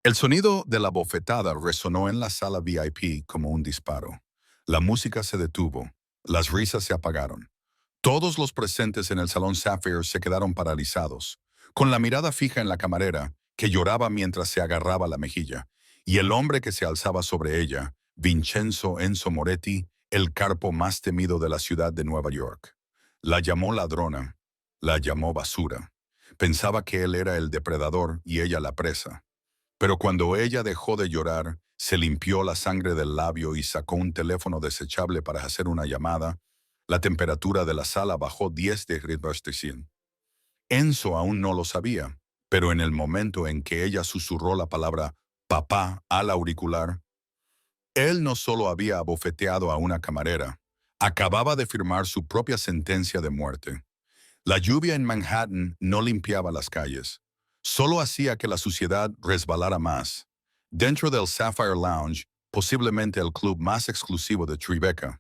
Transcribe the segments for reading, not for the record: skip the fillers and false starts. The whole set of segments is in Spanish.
El sonido de la bofetada resonó en la sala VIP como un disparo. La música se detuvo. Las risas se apagaron. Todos los presentes en el salón Sapphire se quedaron paralizados, con la mirada fija en la camarera, que lloraba mientras se agarraba la mejilla, y el hombre que se alzaba sobre ella, Vincenzo Enzo Moretti, el carpo más temido de la ciudad de Nueva York. La llamó ladrona, la llamó basura. Pensaba que él era el depredador y ella la presa. Pero cuando ella dejó de llorar, se limpió la sangre del labio y sacó un teléfono desechable para hacer una llamada, la temperatura de la sala bajó 10 grados Celsius. Enzo aún no lo sabía, pero en el momento en que ella susurró la palabra papá al auricular, él no solo había abofeteado a una camarera, acababa de firmar su propia sentencia de muerte. La lluvia en Manhattan no limpiaba las calles, solo hacía que la suciedad resbalara más. Dentro del Sapphire Lounge, posiblemente el club más exclusivo de Tribeca,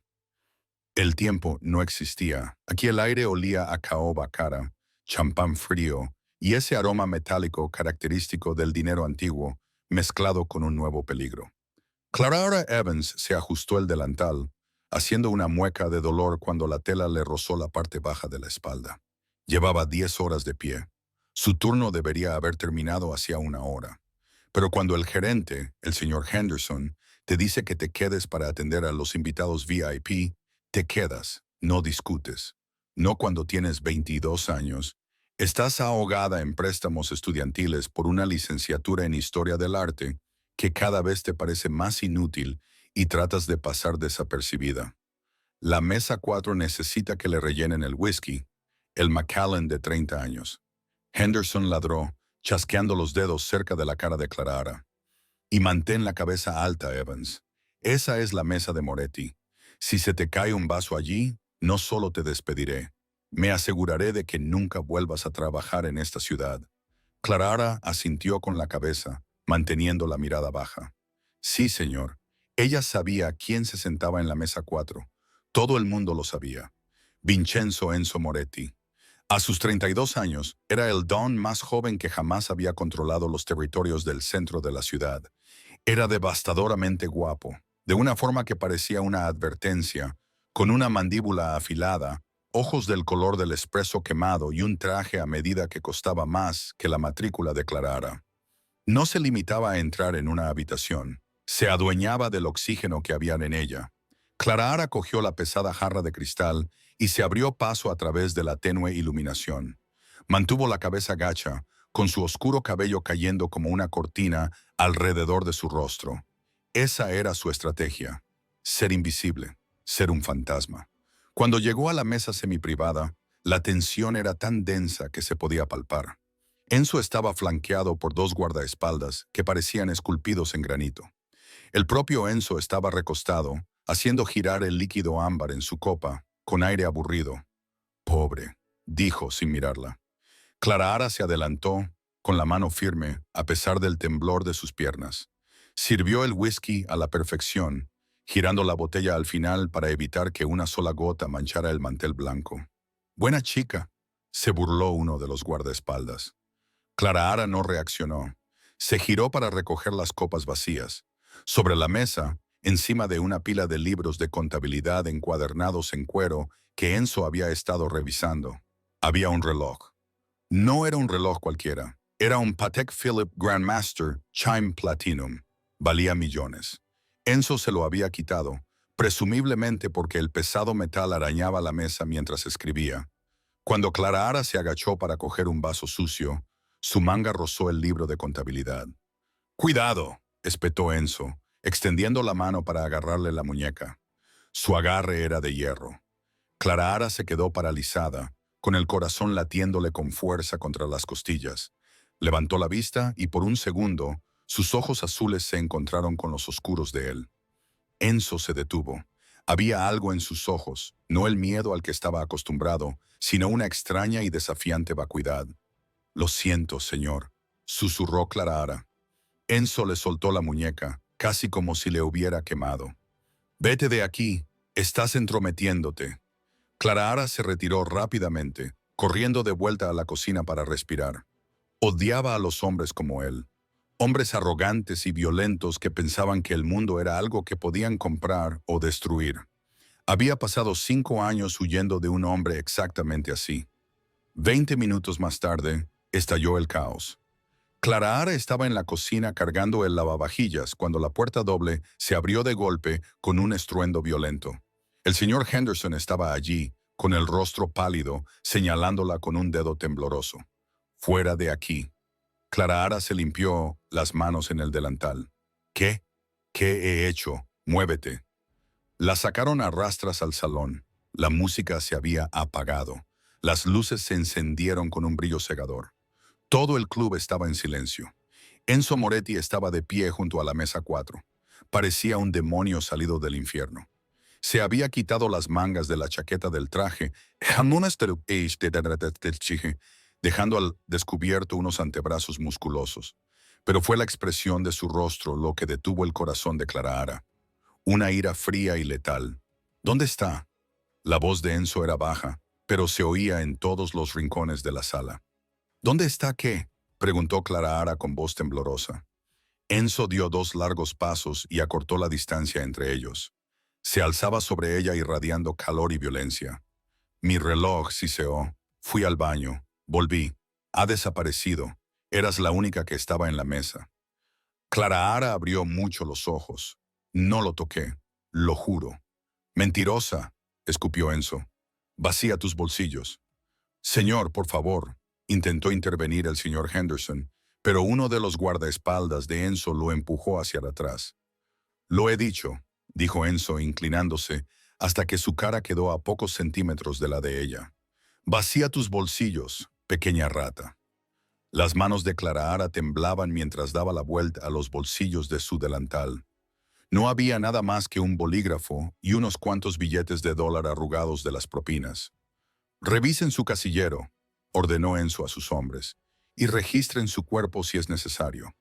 el tiempo no existía. Aquí el aire olía a caoba cara, champán frío y ese aroma metálico característico del dinero antiguo mezclado con un nuevo peligro. Clara Evans se ajustó el delantal, haciendo una mueca de dolor cuando la tela le rozó la parte baja de la espalda. Llevaba 10 horas de pie. Su turno debería haber terminado hacía una hora. Pero cuando el gerente, el señor Henderson, te dice que te quedes para atender a los invitados VIP, te quedas, no discutes. No cuando tienes 22 años. Estás ahogada en préstamos estudiantiles por una licenciatura en Historia del Arte que cada vez te parece más inútil y tratas de pasar desapercibida. La mesa 4 necesita que le rellenen el whisky, el Macallan de 30 años. Henderson ladró, chasqueando los dedos cerca de la cara de Clara. Y mantén la cabeza alta, Evans. Esa es la mesa de Moretti. Si se te cae un vaso allí, no solo te despediré, me aseguraré de que nunca vuelvas a trabajar en esta ciudad. Clara asintió con la cabeza, manteniendo la mirada baja. Sí, señor. Ella sabía quién se sentaba en la mesa 4. Todo el mundo lo sabía. Vincenzo Enzo Moretti. A sus 32 años, era el don más joven que jamás había controlado los territorios del centro de la ciudad. Era devastadoramente guapo, de una forma que parecía una advertencia, con una mandíbula afilada, ojos del color del espresso quemado y un traje a medida que costaba más que la matrícula de Clara. No se limitaba a entrar en una habitación, se adueñaba del oxígeno que había en ella. Clara cogió la pesada jarra de cristal y se abrió paso a través de la tenue iluminación. Mantuvo la cabeza gacha, con su oscuro cabello cayendo como una cortina alrededor de su rostro. Esa era su estrategia: ser invisible, ser un fantasma. Cuando llegó a la mesa semiprivada, la tensión era tan densa que se podía palpar. Enzo estaba flanqueado por dos guardaespaldas que parecían esculpidos en granito. El propio Enzo estaba recostado, haciendo girar el líquido ámbar en su copa, con aire aburrido. Pobre, dijo sin mirarla. Clara se adelantó, con la mano firme, a pesar del temblor de sus piernas. Sirvió el whisky a la perfección, girando la botella al final para evitar que una sola gota manchara el mantel blanco. Buena chica, se burló uno de los guardaespaldas. Clara no reaccionó. Se giró para recoger las copas vacías. Sobre la mesa, encima de una pila de libros de contabilidad encuadernados en cuero que Enzo había estado revisando, había un reloj. No era un reloj cualquiera. Era un Patek Philippe Grandmaster Chime Platinum. Valía millones. Enzo se lo había quitado, presumiblemente porque el pesado metal arañaba la mesa mientras escribía. Cuando Clara se agachó para coger un vaso sucio, su manga rozó el libro de contabilidad. «¡Cuidado!», espetó Enzo, extendiendo la mano para agarrarle la muñeca. Su agarre era de hierro. Clara se quedó paralizada, con el corazón latiéndole con fuerza contra las costillas. Levantó la vista y por un segundo, sus ojos azules se encontraron con los oscuros de él. Enzo se detuvo. Había algo en sus ojos, no el miedo al que estaba acostumbrado, sino una extraña y desafiante vacuidad. «Lo siento, señor», susurró Clara. Enzo le soltó la muñeca, casi como si le hubiera quemado. «Vete de aquí, estás entrometiéndote». Clara se retiró rápidamente, corriendo de vuelta a la cocina para respirar. Odiaba a los hombres como él. Hombres arrogantes y violentos que pensaban que el mundo era algo que podían comprar o destruir. Había pasado 5 años huyendo de un hombre exactamente así. 20 minutos más tarde, estalló el caos. Clara Ara estaba en la cocina cargando el lavavajillas cuando la puerta doble se abrió de golpe con un estruendo violento. El señor Henderson estaba allí, con el rostro pálido, señalándola con un dedo tembloroso. «Fuera de aquí». Clara Ara se limpió las manos en el delantal. «¿Qué? ¿Qué he hecho? Muévete». La sacaron a rastras al salón. La música se había apagado. Las luces se encendieron con un brillo cegador. Todo el club estaba en silencio. Enzo Moretti estaba de pie junto a la mesa 4. Parecía un demonio salido del infierno. Se había quitado las mangas de la chaqueta del traje, dejando al descubierto unos antebrazos musculosos. Pero fue la expresión de su rostro lo que detuvo el corazón de Clara Ara. Una ira fría y letal. «¿Dónde está?». La voz de Enzo era baja, pero se oía en todos los rincones de la sala. «¿Dónde está qué?», preguntó Clara Ara con voz temblorosa. Enzo dio 2 largos pasos y acortó la distancia entre ellos. Se alzaba sobre ella irradiando calor y violencia. «Mi reloj», siseó. «Fui al baño. Volví. Ha desaparecido. Eras la única que estaba en la mesa». Clara Ara abrió mucho los ojos. «No lo toqué. Lo juro». «Mentirosa», escupió Enzo. «Vacía tus bolsillos». «Señor, por favor», intentó intervenir el señor Henderson, pero uno de los guardaespaldas de Enzo lo empujó hacia atrás. «Lo he dicho», dijo Enzo inclinándose hasta que su cara quedó a pocos centímetros de la de ella. «Vacía tus bolsillos, pequeña rata». Las manos de Clara Ara temblaban mientras daba la vuelta a los bolsillos de su delantal. No había nada más que un bolígrafo y unos cuantos billetes de $1 arrugados de las propinas. «Revisen su casillero», ordenó Enzo a sus hombres, «y registren su cuerpo si es necesario».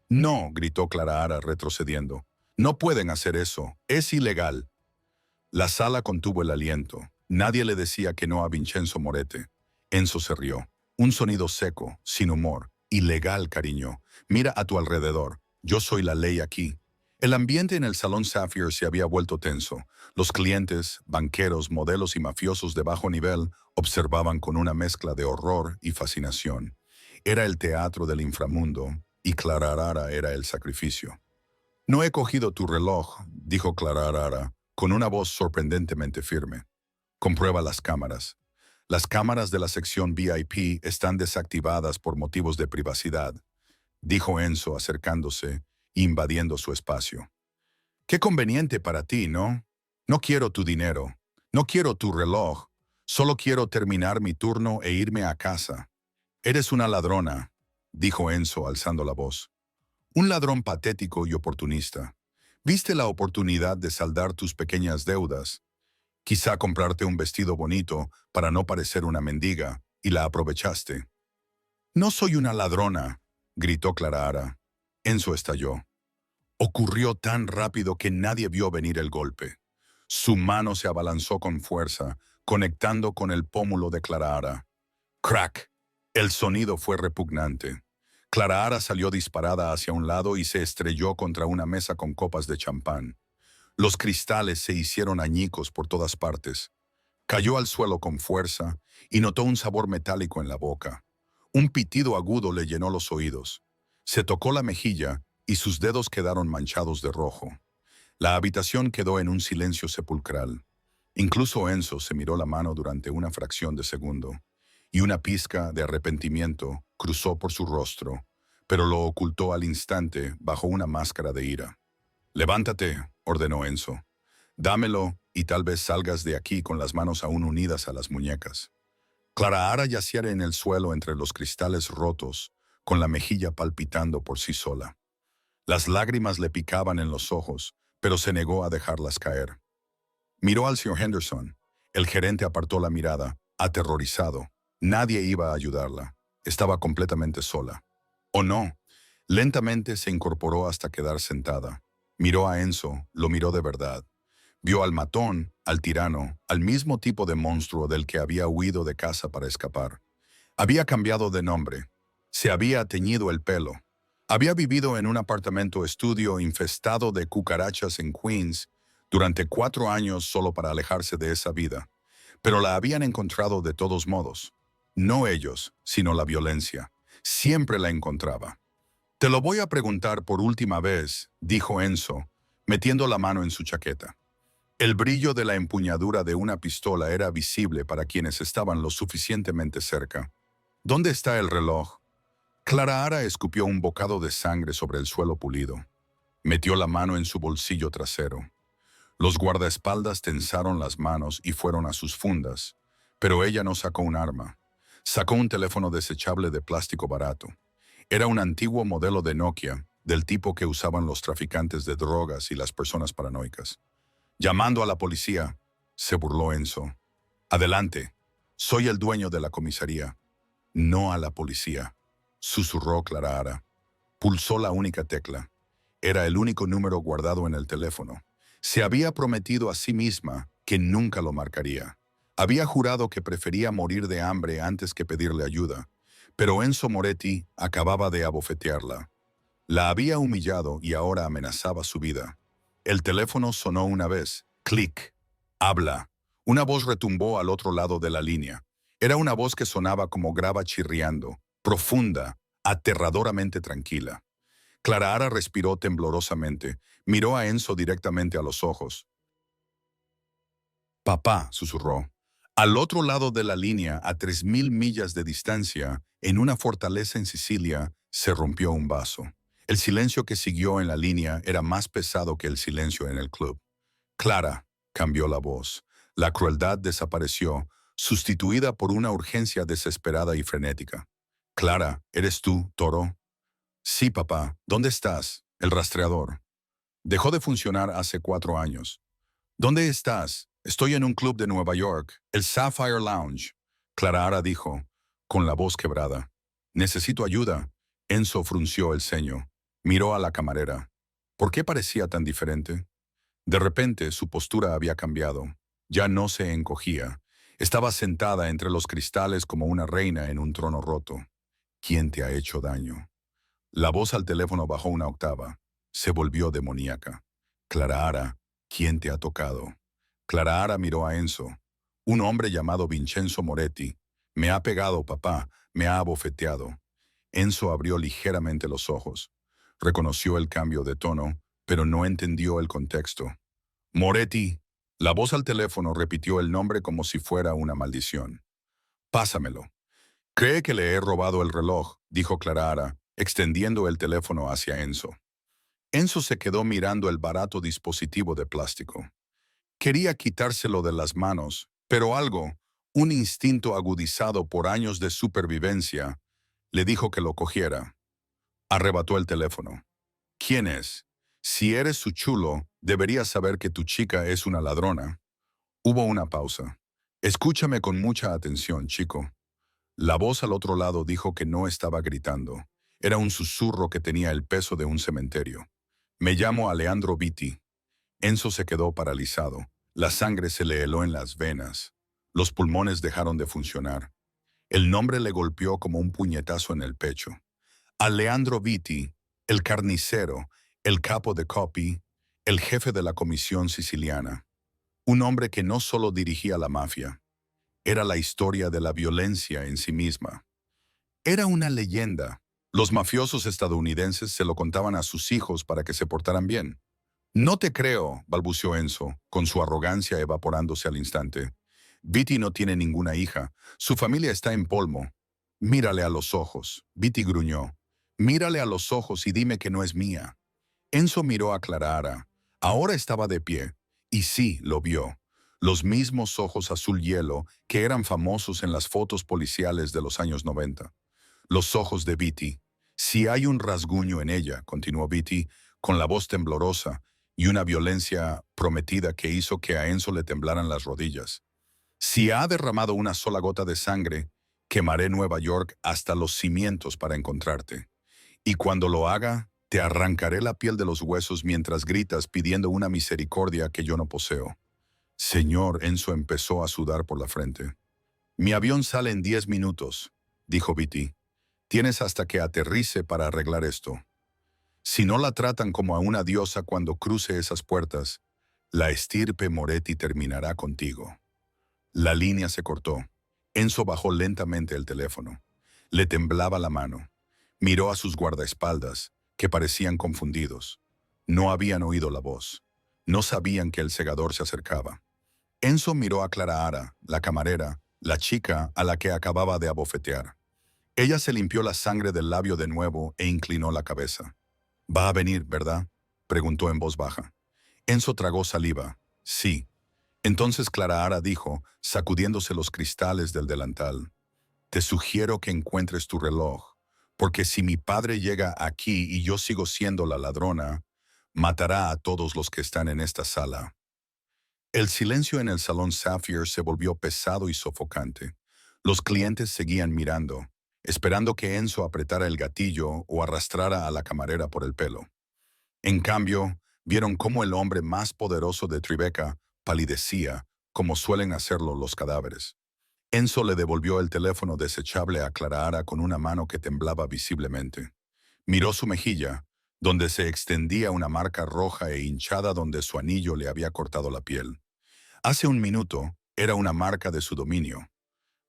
«No», gritó Clara Ara retrocediendo. «No pueden hacer eso. Es ilegal». La sala contuvo el aliento. Nadie le decía que no a Vincenzo Moretti. Enzo se rió. Un sonido seco, sin humor. «Ilegal, cariño. Mira a tu alrededor. Yo soy la ley aquí». El ambiente en el Salón Sapphire se había vuelto tenso. Los clientes, banqueros, modelos y mafiosos de bajo nivel observaban con una mezcla de horror y fascinación. Era el teatro del inframundo, y Clara Ara era el sacrificio. «No he cogido tu reloj», dijo Clara Ara, con una voz sorprendentemente firme. «Comprueba las cámaras. Las cámaras de la sección VIP están desactivadas por motivos de privacidad», dijo Enzo acercándose, invadiendo su espacio. «Qué conveniente para ti, ¿no? No quiero tu dinero. No quiero tu reloj. Solo quiero terminar mi turno e irme a casa». «Eres una ladrona», dijo Enzo alzando la voz. «Un ladrón patético y oportunista. Viste la oportunidad de saldar tus pequeñas deudas. Quizá comprarte un vestido bonito para no parecer una mendiga, y la aprovechaste». «No soy una ladrona», gritó Clara Ara. Enzo estalló. Ocurrió tan rápido que nadie vio venir el golpe. Su mano se abalanzó con fuerza, conectando con el pómulo de Clara Ara. ¡Crack! El sonido fue repugnante. Clara Ara salió disparada hacia un lado y se estrelló contra una mesa con copas de champán. Los cristales se hicieron añicos por todas partes. Cayó al suelo con fuerza y notó un sabor metálico en la boca. Un pitido agudo le llenó los oídos. Se tocó la mejilla y sus dedos quedaron manchados de rojo. La habitación quedó en un silencio sepulcral. Incluso Enzo se miró la mano durante una fracción de segundo, y una pizca de arrepentimiento cruzó por su rostro, pero lo ocultó al instante bajo una máscara de ira. «Levántate», ordenó Enzo. «Dámelo y tal vez salgas de aquí con las manos aún unidas a las muñecas». Clara Ara yacía en el suelo entre los cristales rotos, con la mejilla palpitando por sí sola. Las lágrimas le picaban en los ojos, pero se negó a dejarlas caer. Miró al señor Henderson. El gerente apartó la mirada, aterrorizado. Nadie iba a ayudarla. Estaba completamente sola. «¿O no?». Lentamente se incorporó hasta quedar sentada. Miró a Enzo, lo miró de verdad. Vio al matón, al tirano, al mismo tipo de monstruo del que había huido de casa para escapar. Había cambiado de nombre. Se había teñido el pelo. Había vivido en un apartamento estudio infestado de cucarachas en Queens durante 4 años solo para alejarse de esa vida, pero la habían encontrado de todos modos. No ellos, sino la violencia. Siempre la encontraba. Te lo voy a preguntar por última vez, dijo Enzo, metiendo la mano en su chaqueta. El brillo de la empuñadura de una pistola era visible para quienes estaban lo suficientemente cerca. ¿Dónde está el reloj? Clara Ara escupió un bocado de sangre sobre el suelo pulido. Metió la mano en su bolsillo trasero. Los guardaespaldas tensaron las manos y fueron a sus fundas, pero ella no sacó un arma. Sacó un teléfono desechable de plástico barato. Era un antiguo modelo de Nokia, del tipo que usaban los traficantes de drogas y las personas paranoicas. Llamando a la policía, se burló Enzo. Adelante, soy el dueño de la comisaría. No a la policía, susurró Clara Ara. Pulsó la única tecla. Era el único número guardado en el teléfono. Se había prometido a sí misma que nunca lo marcaría. Había jurado que prefería morir de hambre antes que pedirle ayuda, pero Enzo Moretti acababa de abofetearla. La había humillado y ahora amenazaba su vida. El teléfono sonó una vez. Clic. Habla. Una voz retumbó al otro lado de la línea. Era una voz que sonaba como grava chirriando, profunda, aterradoramente tranquila. Clara Ara respiró temblorosamente. Miró a Enzo directamente a los ojos. Papá, susurró. Al otro lado de la línea, a 3000 millas de distancia, en una fortaleza en Sicilia, se rompió un vaso. El silencio que siguió en la línea era más pesado que el silencio en el club. Clara, cambió la voz. La crueldad desapareció, sustituida por una urgencia desesperada y frenética. Clara, ¿eres tú, Toro? Sí, papá. ¿Dónde estás? El rastreador. Dejó de funcionar hace 4 años. ¿Dónde estás? Estoy en un club de Nueva York, el Sapphire Lounge. Clara Ara dijo, con la voz quebrada. Necesito ayuda. Enzo frunció el ceño. Miró a la camarera. ¿Por qué parecía tan diferente? De repente, su postura había cambiado. Ya no se encogía. Estaba sentada entre los cristales como una reina en un trono roto. ¿Quién te ha hecho daño? La voz al teléfono bajó una octava. Se volvió demoníaca. Clara Ara, ¿quién te ha tocado? Clara Ara miró a Enzo. Un hombre llamado Vincenzo Moretti. Me ha pegado, papá. Me ha abofeteado. Enzo abrió ligeramente los ojos. Reconoció el cambio de tono, pero no entendió el contexto. Moretti. La voz al teléfono repitió el nombre como si fuera una maldición. Pásamelo. Cree que le he robado el reloj, dijo Clara Ara, extendiendo el teléfono hacia Enzo. Enzo se quedó mirando el barato dispositivo de plástico. Quería quitárselo de las manos, pero algo, un instinto agudizado por años de supervivencia, le dijo que lo cogiera. Arrebató el teléfono. ¿Quién es? Si eres su chulo, deberías saber que tu chica es una ladrona. Hubo una pausa. Escúchame con mucha atención, chico. La voz al otro lado dijo que no estaba gritando. Era un susurro que tenía el peso de un cementerio. Me llamo Aleandro Vitti. Enzo se quedó paralizado. La sangre se le heló en las venas. Los pulmones dejaron de funcionar. El nombre le golpeó como un puñetazo en el pecho. Aleandro Vitti, el carnicero, el capo de copy, el jefe de la comisión siciliana. Un hombre que no solo dirigía la mafia. Era la historia de la violencia en sí misma. Era una leyenda. Los mafiosos estadounidenses se lo contaban a sus hijos para que se portaran bien. No te creo, balbuceó Enzo, con su arrogancia evaporándose al instante. Vitti no tiene ninguna hija. Su familia está en Polmo. Mírale a los ojos. Vitti gruñó. Mírale a los ojos y dime que no es mía. Enzo miró a Clara Ara. Ahora estaba de pie. Y sí, lo vio. Los mismos ojos azul hielo que eran famosos en las fotos policiales de los años 90. Los ojos de Vitti. Si hay un rasguño en ella, continuó Vitti, con la voz temblorosa, y una violencia prometida que hizo que a Enzo le temblaran las rodillas. Si ha derramado una sola gota de sangre, quemaré Nueva York hasta los cimientos para encontrarte. Y cuando lo haga, te arrancaré la piel de los huesos mientras gritas pidiendo una misericordia que yo no poseo. Señor, Enzo empezó a sudar por la frente. Mi avión sale en 10 minutos, dijo Vitti. Tienes hasta que aterrice para arreglar esto. Si no la tratan como a una diosa cuando cruce esas puertas, la estirpe Moretti terminará contigo. La línea se cortó. Enzo bajó lentamente el teléfono. Le temblaba la mano. Miró a sus guardaespaldas, que parecían confundidos. No habían oído la voz. No sabían que el segador se acercaba. Enzo miró a Clara Ara, la camarera, la chica a la que acababa de abofetear. Ella se limpió la sangre del labio de nuevo e inclinó la cabeza. «Va a venir, ¿verdad?», preguntó en voz baja. Enzo tragó saliva. «Sí». Entonces Clara Ara dijo, sacudiéndose los cristales del delantal: «Te sugiero que encuentres tu reloj, porque si mi padre llega aquí y yo sigo siendo la ladrona, matará a todos los que están en esta sala». El silencio en el salón Sapphire se volvió pesado y sofocante. Los clientes seguían mirando, esperando que Enzo apretara el gatillo o arrastrara a la camarera por el pelo. En cambio, vieron cómo el hombre más poderoso de Tribeca palidecía, como suelen hacerlo los cadáveres. Enzo le devolvió el teléfono desechable a Clara Ara con una mano que temblaba visiblemente. Miró su mejilla, donde se extendía una marca roja e hinchada donde su anillo le había cortado la piel. Hace un minuto era una marca de su dominio.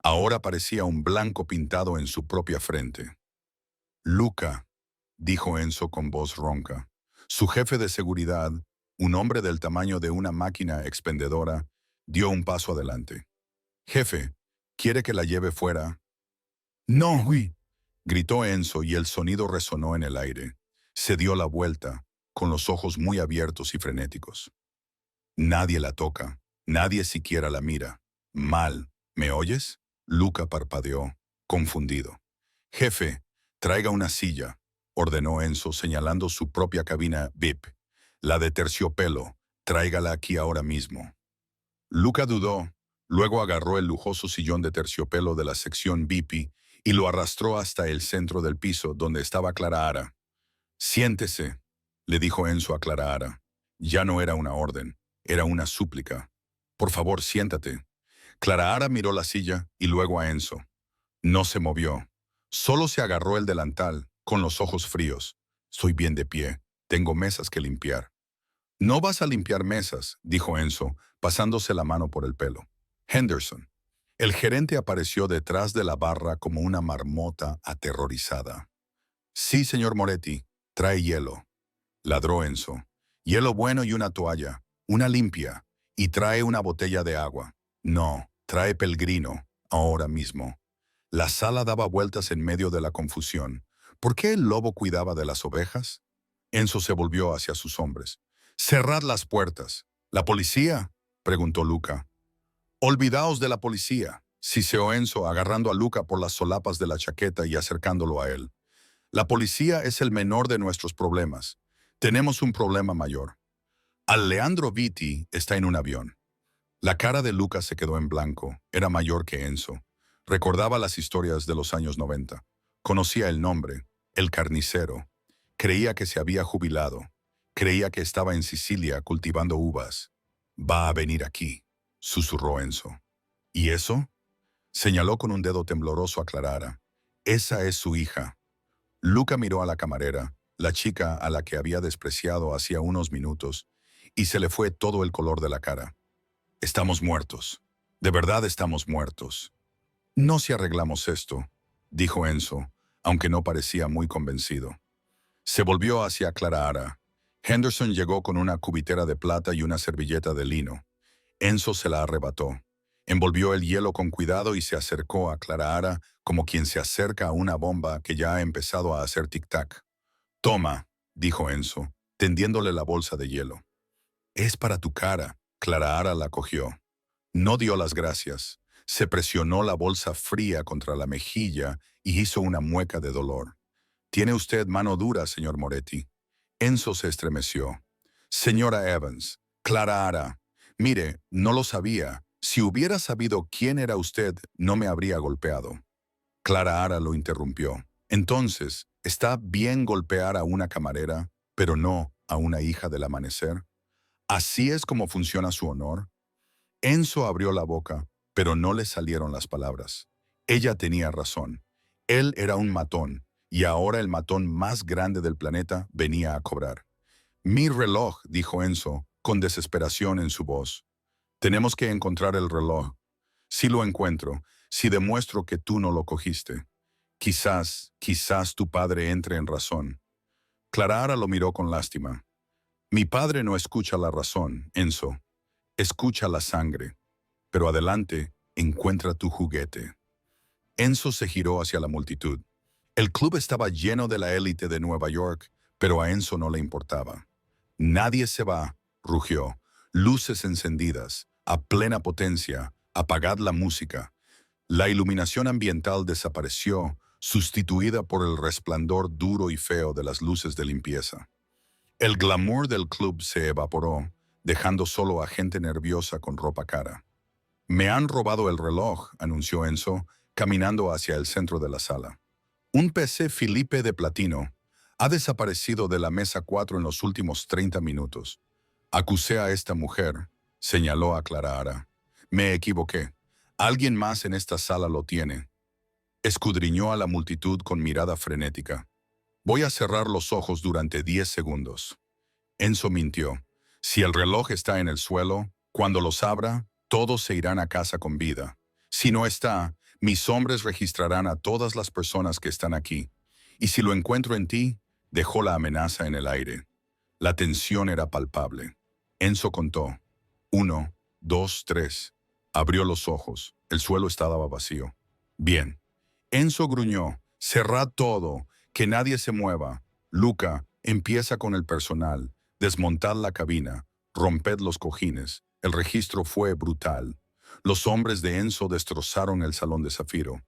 Ahora parecía un blanco pintado en su propia frente. «Luca», dijo Enzo con voz ronca. Su jefe de seguridad, un hombre del tamaño de una máquina expendedora, dio un paso adelante. «Jefe, ¿quiere que la lleve fuera?» «No, oui», gritó Enzo y el sonido resonó en el aire. Se dio la vuelta, con los ojos muy abiertos y frenéticos. «Nadie la toca, nadie siquiera la mira. Mal, ¿me oyes?», Luca parpadeó, confundido. «Jefe, traiga una silla», ordenó Enzo señalando su propia cabina VIP. «La de terciopelo, tráigala aquí ahora mismo». Luca dudó, luego agarró el lujoso sillón de terciopelo de la sección VIP y lo arrastró hasta el centro del piso donde estaba Clara Ara. «Siéntese», le dijo Enzo a Clara Ara. Ya no era una orden, era una súplica. «Por favor, siéntate». Clara Ara miró la silla y luego a Enzo. No se movió. Solo se agarró el delantal, con los ojos fríos. «Estoy bien de pie. Tengo mesas que limpiar». «No vas a limpiar mesas», dijo Enzo, pasándose la mano por el pelo. «Henderson». El gerente apareció detrás de la barra como una marmota aterrorizada. «Sí, señor Moretti. Trae hielo», ladró Enzo. «Hielo bueno y una toalla, una limpia, y trae una botella de agua». «No, trae Pellegrino, ahora mismo». La sala daba vueltas en medio de la confusión. ¿Por qué el lobo cuidaba de las ovejas? Enzo se volvió hacia sus hombres. «Cerrad las puertas». «¿La policía?», preguntó Luca. «Olvidaos de la policía», siseó Enzo agarrando a Luca por las solapas de la chaqueta y acercándolo a él. «La policía es el menor de nuestros problemas. Tenemos un problema mayor. Leandro Vitti está en un avión». La cara de Luca se quedó en blanco. Era mayor que Enzo. Recordaba las historias de los años 90. Conocía el nombre, el carnicero. Creía que se había jubilado. Creía que estaba en Sicilia cultivando uvas. «Va a venir aquí», susurró Enzo. «¿Y eso?», señaló con un dedo tembloroso a Clara Ara. «Esa es su hija». Luca miró a la camarera, la chica a la que había despreciado hacía unos minutos, y se le fue todo el color de la cara. «Estamos muertos. De verdad estamos muertos». «No si arreglamos esto», dijo Enzo, aunque no parecía muy convencido. Se volvió hacia Clara Ara. Henderson llegó con una cubitera de plata y una servilleta de lino. Enzo se la arrebató. Envolvió el hielo con cuidado y se acercó a Clara Ara como quien se acerca a una bomba que ya ha empezado a hacer tic-tac. «Toma», dijo Enzo, tendiéndole la bolsa de hielo. «Es para tu cara». Clara Ara la cogió. No dio las gracias. Se presionó la bolsa fría contra la mejilla y hizo una mueca de dolor. «Tiene usted mano dura, señor Moretti». Enzo se estremeció. «Señora Evans, Clara Ara, mire, no lo sabía. Si hubiera sabido quién era usted, no me habría golpeado». Clara Ara lo interrumpió. «Entonces, ¿está bien golpear a una camarera, pero no a una hija del amanecer? ¿Así es como funciona su honor?». Enzo abrió la boca, pero no le salieron las palabras. Ella tenía razón. Él era un matón, y ahora el matón más grande del planeta venía a cobrar. Mi reloj, dijo Enzo, con desesperación en su voz. Tenemos que encontrar el reloj. Si lo encuentro, si demuestro que tú no lo cogiste, quizás tu padre entre en razón. Clara lo miró con lástima. Mi padre no escucha la razón, Enzo. Escucha la sangre. Pero adelante, encuentra tu juguete. Enzo se giró hacia la multitud. El club estaba lleno de la élite de Nueva York, pero a Enzo no le importaba. Nadie se va, rugió. Luces encendidas, a plena potencia, apagad la música. La iluminación ambiental desapareció, sustituida por el resplandor duro y feo de las luces de limpieza. El glamour del club se evaporó, dejando solo a gente nerviosa con ropa cara. Me han robado el reloj, anunció Enzo, caminando hacia el centro de la sala. Un PC Philippe de platino ha desaparecido de la mesa 4 en los últimos 30 minutos. Acusé a esta mujer, señaló a Clara. Me equivoqué. Alguien más en esta sala lo tiene. Escudriñó a la multitud con mirada frenética. Voy a cerrar los ojos durante 10 segundos. Enzo mintió. Si el reloj está en el suelo, cuando los abra, todos se irán a casa con vida. Si no está, mis hombres registrarán a todas las personas que están aquí. Y si lo encuentro en ti, dejó la amenaza en el aire. La tensión era palpable. Enzo contó. 1, 2, 3. Abrió los ojos. El suelo estaba vacío. Bien. Enzo gruñó. Cerrad todo. Que nadie se mueva. Luca, empieza con el personal. Desmontad la cabina. Romped los cojines. El registro fue brutal. Los hombres de Enzo destrozaron el salón de Zafiro.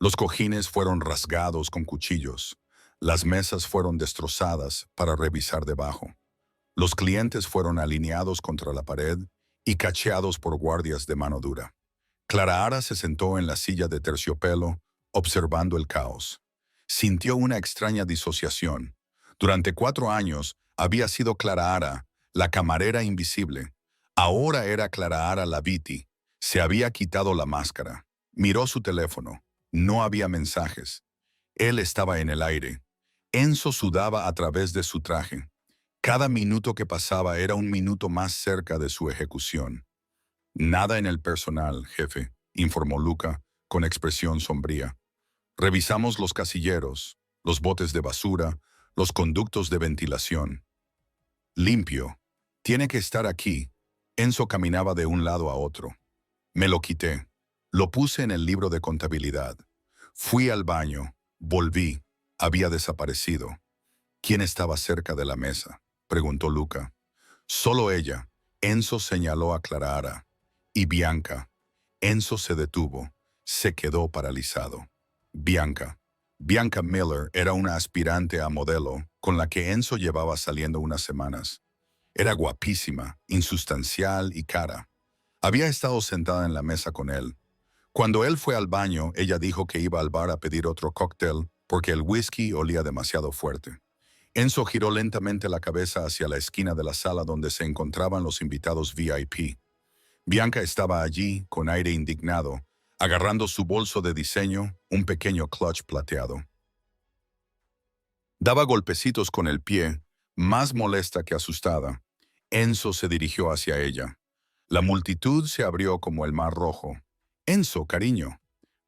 Los cojines fueron rasgados con cuchillos. Las mesas fueron destrozadas para revisar debajo. Los clientes fueron alineados contra la pared y cacheados por guardias de mano dura. Clara se sentó en la silla de terciopelo, observando el caos. Sintió una extraña disociación. Durante 4 años había sido Clara, la camarera invisible. Ahora era Clara Laviti. Se había quitado la máscara. Miró su teléfono. No había mensajes. Él estaba en el aire. Enzo sudaba a través de su traje. Cada minuto que pasaba era un minuto más cerca de su ejecución. Nada en el personal, jefe, informó Luca, con expresión sombría. Revisamos los casilleros, los botes de basura, los conductos de ventilación. Limpio. Tiene que estar aquí. Enzo caminaba de un lado a otro. Me lo quité. Lo puse en el libro de contabilidad. Fui al baño. Volví. Había desaparecido. ¿Quién estaba cerca de la mesa?, preguntó Luca. Solo ella. Enzo señaló a Clara. Y Bianca. Enzo se detuvo. Se quedó paralizado. Bianca. Bianca Miller era una aspirante a modelo con la que Enzo llevaba saliendo unas semanas. Era guapísima, insustancial y cara. Había estado sentada en la mesa con él. Cuando él fue al baño, ella dijo que iba al bar a pedir otro cóctel porque el whisky olía demasiado fuerte. Enzo giró lentamente la cabeza hacia la esquina de la sala donde se encontraban los invitados VIP. Bianca estaba allí, con aire indignado, agarrando su bolso de diseño, un pequeño clutch plateado. Daba golpecitos con el pie, más molesta que asustada. Enzo se dirigió hacia ella. La multitud se abrió como el mar rojo. «Enzo, cariño».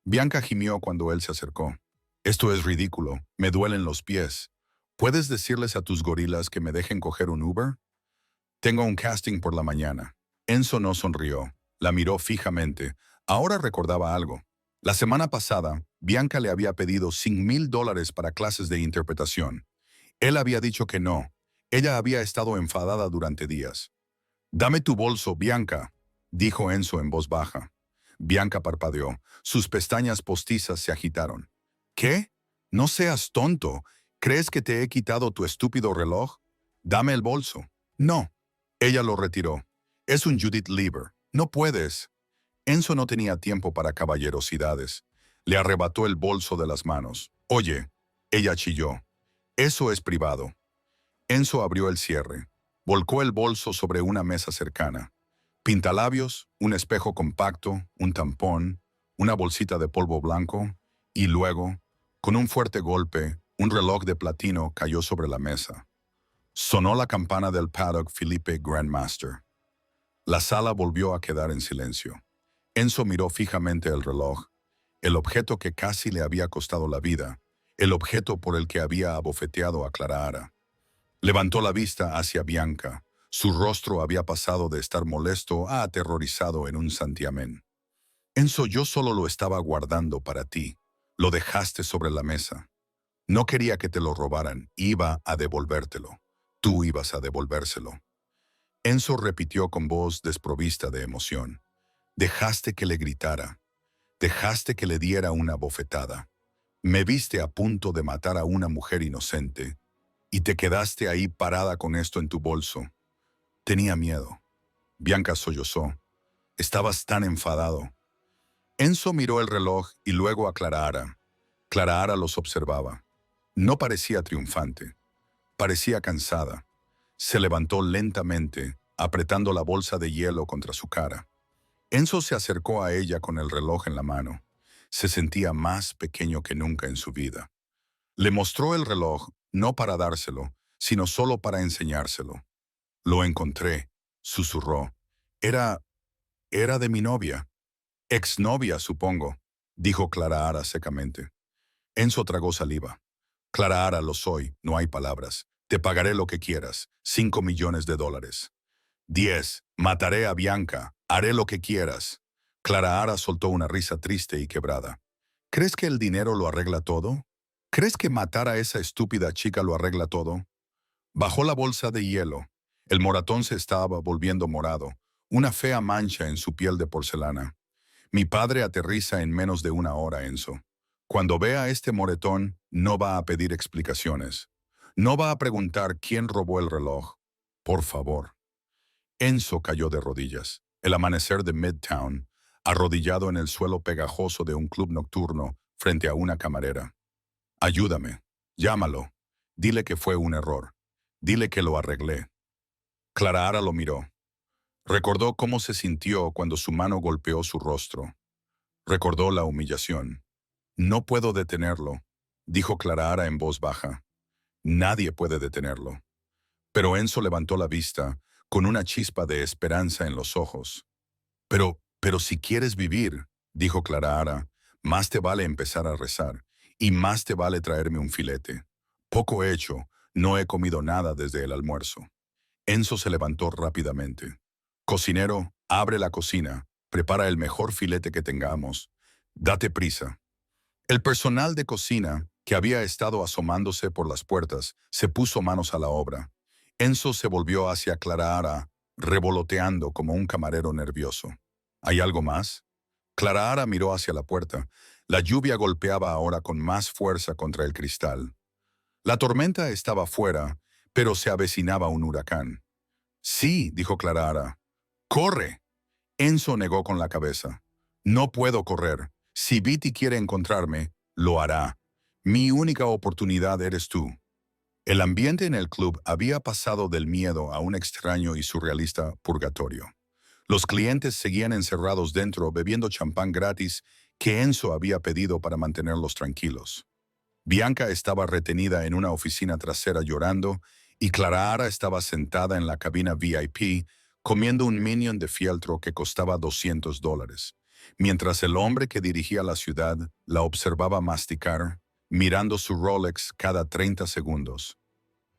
Bianca gimió cuando él se acercó. «Esto es ridículo. Me duelen los pies. ¿Puedes decirles a tus gorilas que me dejen coger un Uber? Tengo un casting por la mañana». Enzo no sonrió. La miró fijamente. Ahora recordaba algo. La semana pasada, Bianca le había pedido $100,000 para clases de interpretación. Él había dicho que no. Ella había estado enfadada durante días. «Dame tu bolso, Bianca», dijo Enzo en voz baja. Bianca parpadeó. Sus pestañas postizas se agitaron. «¿Qué? No seas tonto. ¿Crees que te he quitado tu estúpido reloj? Dame el bolso». «No». Ella lo retiró. «Es un Judith Lieber. No puedes». Enzo no tenía tiempo para caballerosidades. Le arrebató el bolso de las manos. «Oye», ella chilló. «Eso es privado». Enzo abrió el cierre. Volcó el bolso sobre una mesa cercana. Pintalabios, un espejo compacto, un tampón, una bolsita de polvo blanco y luego, con un fuerte golpe, Un reloj de platino cayó sobre la mesa. Sonó la campana del paddock Felipe Grandmaster. La sala volvió a quedar en silencio. Enzo miró fijamente el reloj, el objeto que casi le había costado la vida, el objeto por el que había abofeteado a Clara. Levantó la vista hacia Bianca. Su rostro había pasado de estar molesto a aterrorizado en un santiamén. Enzo, yo solo lo estaba guardando para ti. Lo dejaste sobre la mesa. No quería que te lo robaran, iba a devolvértelo. Tú ibas a devolvérselo. Enzo repitió con voz desprovista de emoción. Dejaste que le gritara. Dejaste que le diera una bofetada. Me viste a punto de matar a una mujer inocente y te quedaste ahí parada con esto en tu bolso. Tenía miedo. Bianca sollozó. Estabas tan enfadado. Enzo miró el reloj y luego a Clara. Clara los observaba. No parecía triunfante. Parecía cansada. Se levantó lentamente, apretando la bolsa de hielo contra su cara. Enzo se acercó a ella con el reloj en la mano. Se sentía más pequeño que nunca en su vida. Le mostró el reloj, no para dárselo, sino solo para enseñárselo. Lo encontré, susurró. Era de mi novia. Exnovia, supongo, dijo Clara secamente. Enzo tragó saliva. Clara, lo soy, no hay palabras. Te pagaré lo que quieras, $5 millones. 10. Mataré a Bianca. Haré lo que quieras. Clara soltó una risa triste y quebrada. ¿Crees que el dinero lo arregla todo? ¿Crees que matar a esa estúpida chica lo arregla todo? Bajó la bolsa de hielo. El moratón se estaba volviendo morado, una fea mancha en su piel de porcelana. Mi padre aterriza en menos de una hora, Enzo. Cuando vea este moretón, no va a pedir explicaciones. No va a preguntar quién robó el reloj. Por favor. Enzo cayó de rodillas. El amanecer de Midtown, arrodillado en el suelo pegajoso de un club nocturno frente a una camarera. Ayúdame. Llámalo. Dile que fue un error. Dile que lo arreglé. Clara lo miró. Recordó cómo se sintió cuando su mano golpeó su rostro. Recordó la humillación. No puedo detenerlo, dijo Clara en voz baja. Nadie puede detenerlo. Pero Enzo levantó la vista, con una chispa de esperanza en los ojos. Pero si quieres vivir, dijo Clara, más te vale empezar a rezar, y más te vale traerme un filete. Poco he hecho, no he comido nada desde el almuerzo. Enzo se levantó rápidamente. Cocinero, abre la cocina, prepara el mejor filete que tengamos. Date prisa. El personal de cocina, que había estado asomándose por las puertas, se puso manos a la obra. Enzo se volvió hacia Clara, revoloteando como un camarero nervioso. ¿Hay algo más? Clara miró hacia la puerta. La lluvia golpeaba ahora con más fuerza contra el cristal. La tormenta estaba fuera, pero se avecinaba un huracán. Sí, dijo Clara. ¡Corre! Enzo negó con la cabeza. No puedo correr. Si Viti quiere encontrarme, lo hará. Mi única oportunidad eres tú. El ambiente en el club había pasado del miedo a un extraño y surrealista purgatorio. Los clientes seguían encerrados dentro bebiendo champán gratis que Enzo había pedido para mantenerlos tranquilos. Bianca estaba retenida en una oficina trasera llorando y Clara estaba sentada en la cabina VIP comiendo un minion de fieltro que costaba $200, mientras el hombre que dirigía la ciudad la observaba masticar, mirando su Rolex cada 30 segundos,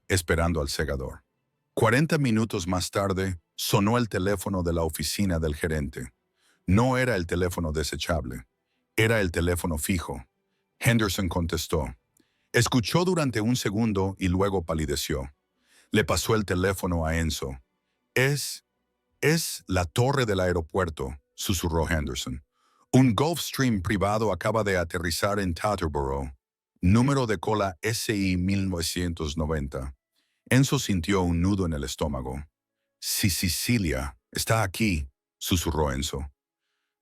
esperando al segador. 40 minutos más tarde, sonó el teléfono de la oficina del gerente. No era el teléfono desechable, era el teléfono fijo. Henderson contestó. Escuchó durante un segundo y luego palideció. Le pasó el teléfono a Enzo. Es la torre del aeropuerto, susurró Henderson. Un Gulfstream privado acaba de aterrizar en Teterboro. Número de cola SI 1990. Enzo sintió un nudo en el estómago. Sí, Sicilia, está aquí, susurró Enzo.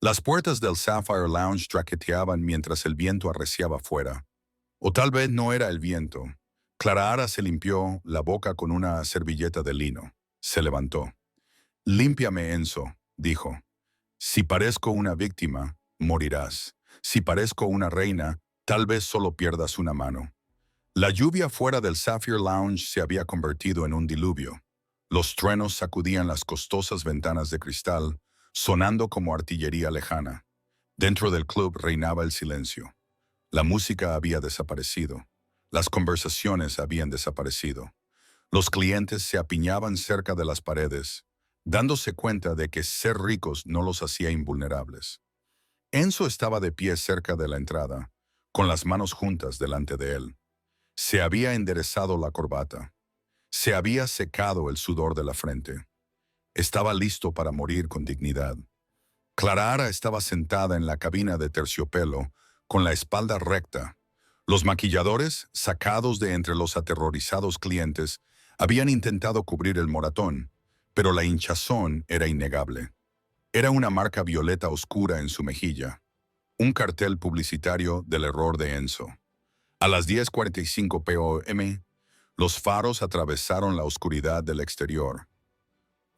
Las puertas del Sapphire Lounge traqueteaban mientras el viento arreciaba fuera. O tal vez no era el viento. Clara se limpió la boca con una servilleta de lino. Se levantó. Límpiame, Enzo, dijo. Si parezco una víctima, morirás. Si parezco una reina, tal vez solo pierdas una mano. La lluvia fuera del Sapphire Lounge se había convertido en un diluvio. Los truenos sacudían las costosas ventanas de cristal, sonando como artillería lejana. Dentro del club reinaba el silencio. La música había desaparecido. Las conversaciones habían desaparecido. Los clientes se apiñaban cerca de las paredes, dándose cuenta de que ser ricos no los hacía invulnerables. Enzo estaba de pie cerca de la entrada, con las manos juntas delante de él. Se había enderezado la corbata. Se había secado el sudor de la frente. Estaba listo para morir con dignidad. Clara estaba sentada en la cabina de terciopelo, con la espalda recta. Los maquilladores, sacados de entre los aterrorizados clientes, habían intentado cubrir el moratón, pero la hinchazón era innegable. Era una marca violeta oscura en su mejilla, un cartel publicitario del error de Enzo. A las 10:45 p.m., los faros atravesaron la oscuridad del exterior.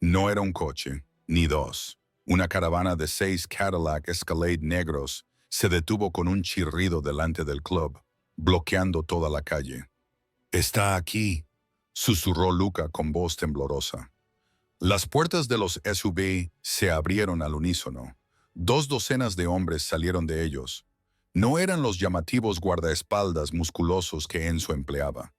No era un coche, ni dos. Una caravana de 6 Cadillac Escalade negros se detuvo con un chirrido delante del club, bloqueando toda la calle. «Está aquí», susurró Luca con voz temblorosa. Las puertas de los SUV se abrieron al unísono. 2 docenas de hombres salieron de ellos. No eran los llamativos guardaespaldas musculosos que Enzo empleaba.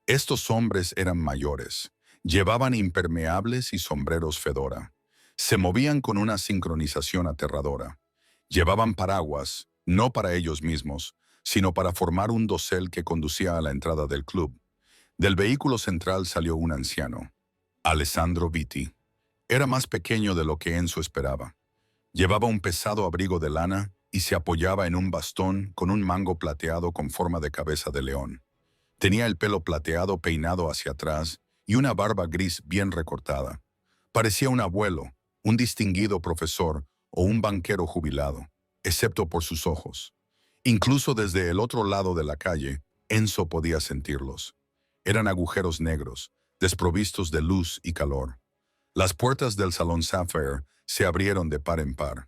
Estos hombres eran mayores. Llevaban impermeables y sombreros fedora. Se movían con una sincronización aterradora. Llevaban paraguas, no para ellos mismos, sino para formar un dosel que conducía a la entrada del club. Del vehículo central salió un anciano, Alessandro Vitti. Era más pequeño de lo que Enzo esperaba. Llevaba un pesado abrigo de lana y se apoyaba en un bastón con un mango plateado con forma de cabeza de león. Tenía el pelo plateado peinado hacia atrás y una barba gris bien recortada. Parecía un abuelo, un distinguido profesor o un banquero jubilado, excepto por sus ojos. Incluso desde el otro lado de la calle, Enzo podía sentirlos. Eran agujeros negros, desprovistos de luz y calor. Las puertas del Salón Sapphire se abrieron de par en par.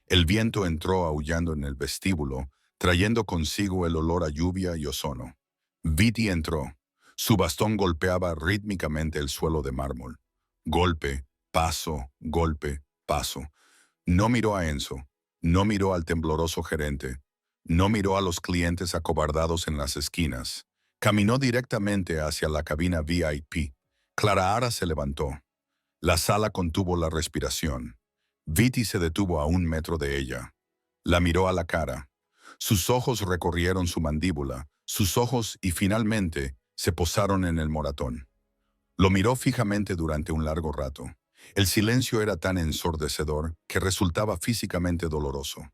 El viento entró aullando en el vestíbulo, trayendo consigo el olor a lluvia y ozono. Vitti entró. Su bastón golpeaba rítmicamente el suelo de mármol. Golpe, paso, golpe, paso. No miró a Enzo. No miró al tembloroso gerente. No miró a los clientes acobardados en las esquinas. Caminó directamente hacia la cabina VIP. Clara se levantó. La sala contuvo la respiración. Vitti se detuvo a 1 metro de ella. La miró a la cara. Sus ojos recorrieron su mandíbula, sus ojos y finalmente se posaron en el moratón. Lo miró fijamente durante un largo rato. El silencio era tan ensordecedor que resultaba físicamente doloroso.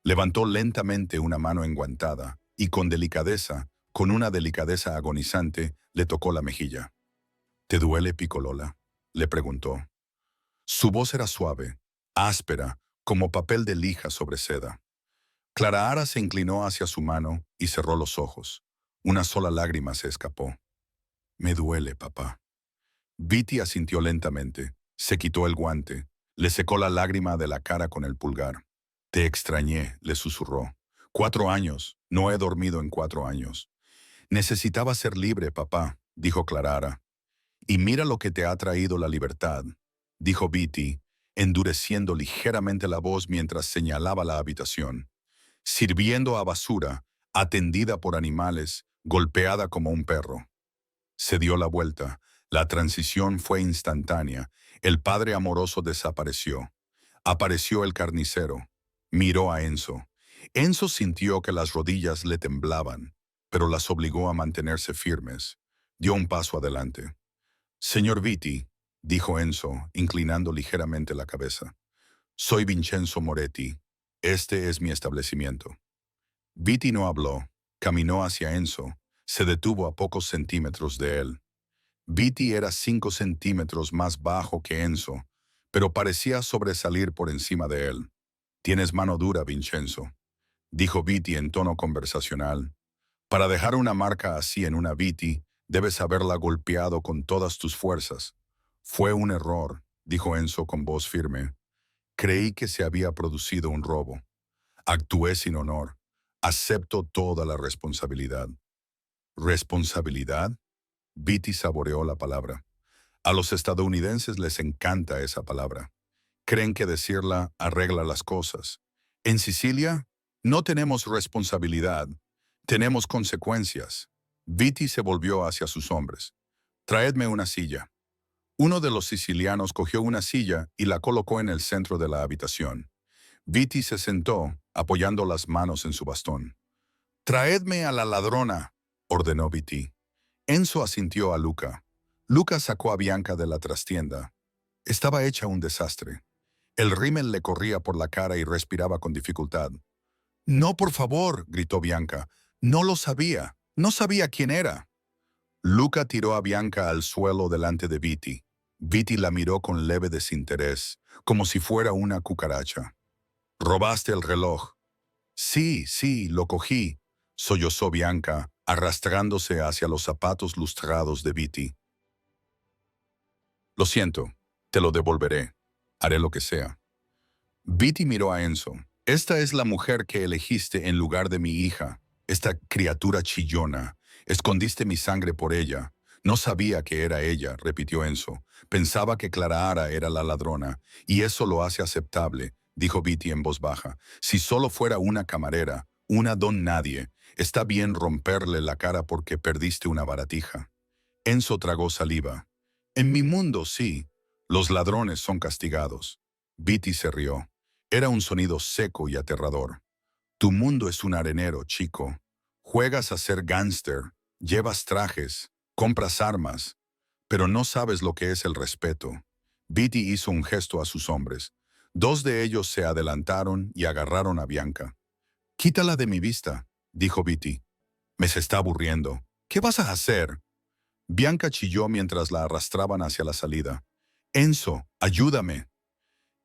Levantó lentamente una mano enguantada y con delicadeza, con una delicadeza agonizante, le tocó la mejilla. «¿Te duele, Piccolola?», le preguntó. Su voz era suave, áspera, como papel de lija sobre seda. Clara se inclinó hacia su mano y cerró los ojos. Una sola lágrima se escapó. «Me duele, papá». Vitti asintió lentamente, se quitó el guante, le secó la lágrima de la cara con el pulgar. «Te extrañé», le susurró. «4 años, no he dormido en 4 años». «Necesitaba ser libre, papá», dijo Clara. «Y mira lo que te ha traído la libertad», dijo Vitti, endureciendo ligeramente la voz mientras señalaba la habitación. «Sirviendo a basura, atendida por animales, golpeada como un perro». Se dio la vuelta. La transición fue instantánea. El padre amoroso desapareció. Apareció el carnicero. Miró a Enzo. Enzo sintió que las rodillas le temblaban, pero las obligó a mantenerse firmes. Dio un paso adelante. «Señor Vitti», dijo Enzo, inclinando ligeramente la cabeza. «Soy Vincenzo Moretti. Este es mi establecimiento». Vitti no habló. Caminó hacia Enzo. Se detuvo a pocos centímetros de él. Vitti era 5 centímetros más bajo que Enzo, pero parecía sobresalir por encima de él. «Tienes mano dura, Vincenzo», dijo Vitti en tono conversacional. «Para dejar una marca así en una Vitti, debes haberla golpeado con todas tus fuerzas». «Fue un error», dijo Enzo con voz firme. «Creí que se había producido un robo. Actué sin honor. Acepto toda la responsabilidad». ¿Responsabilidad? Beatty saboreó la palabra. A los estadounidenses les encanta esa palabra. Creen que decirla arregla las cosas. En Sicilia, no tenemos responsabilidad, tenemos consecuencias. Beatty se volvió hacia sus hombres. Traedme una silla. Uno de los sicilianos cogió una silla y la colocó en el centro de la habitación. Beatty se sentó, apoyando las manos en su bastón. «Traedme a la ladrona», ordenó Beatty. Enzo asintió a Luca. Luca sacó a Bianca de la trastienda. Estaba hecha un desastre. El rímel le corría por la cara y respiraba con dificultad. «No, por favor», gritó Bianca. «No lo sabía. No sabía quién era». Luca tiró a Bianca al suelo delante de Beatty. Beatty la miró con leve desinterés, como si fuera una cucaracha. «¿Robaste el reloj?» «Sí, sí, lo cogí», sollozó Bianca, arrastrándose hacia los zapatos lustrados de Beatty. «Lo siento, te lo devolveré. Haré lo que sea». Beatty miró a Enzo. «Esta es la mujer que elegiste en lugar de mi hija. Esta criatura chillona. Escondiste mi sangre por ella. No sabía que era ella», repitió Enzo. «Pensaba que Clara era la ladrona, y eso lo hace aceptable», dijo Beatty en voz baja. «Si solo fuera una camarera, una don nadie, está bien romperle la cara porque perdiste una baratija». Enzo tragó saliva. «En mi mundo, sí. Los ladrones son castigados». Beatty se rió. Era un sonido seco y aterrador. «Tu mundo es un arenero, chico. Juegas a ser gángster, llevas trajes, compras armas, pero no sabes lo que es el respeto». Beatty hizo un gesto a sus hombres. Dos de ellos se adelantaron y agarraron a Bianca. «Quítala de mi vista», dijo Beatty. «Me se está aburriendo. ¿Qué vas a hacer?» Bianca chilló mientras la arrastraban hacia la salida. «Enzo, ayúdame».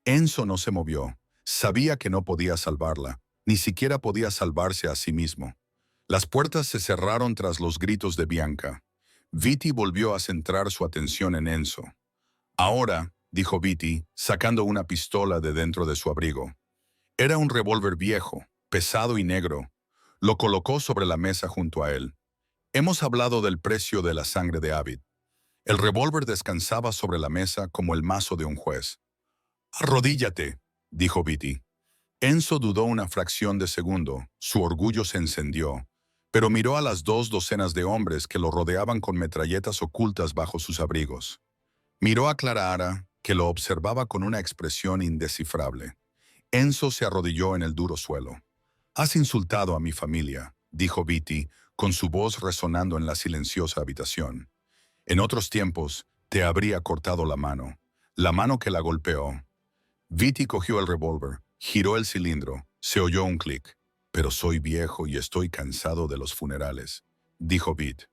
Enzo no se movió. Sabía que no podía salvarla. Ni siquiera podía salvarse a sí mismo. Las puertas se cerraron tras los gritos de Bianca. Beatty volvió a centrar su atención en Enzo. «Ahora», dijo Beatty, sacando una pistola de dentro de su abrigo. Era un revólver viejo, pesado y negro. Lo colocó sobre la mesa junto a él. «Hemos hablado del precio de la sangre de Abid». El revólver descansaba sobre la mesa como el mazo de un juez. «Arrodíllate», dijo Beatty. Enzo dudó una fracción de segundo. Su orgullo se encendió, pero miró a las 2 docenas de hombres que lo rodeaban con metralletas ocultas bajo sus abrigos. Miró a Clara, que lo observaba con una expresión indescifrable. Enzo se arrodilló en el duro suelo. «Has insultado a mi familia», dijo Beatty, con su voz resonando en la silenciosa habitación. «En otros tiempos, te habría cortado la mano que la golpeó». Beatty cogió el revólver, giró el cilindro, se oyó un clic. «Pero soy viejo y estoy cansado de los funerales», dijo Beatty.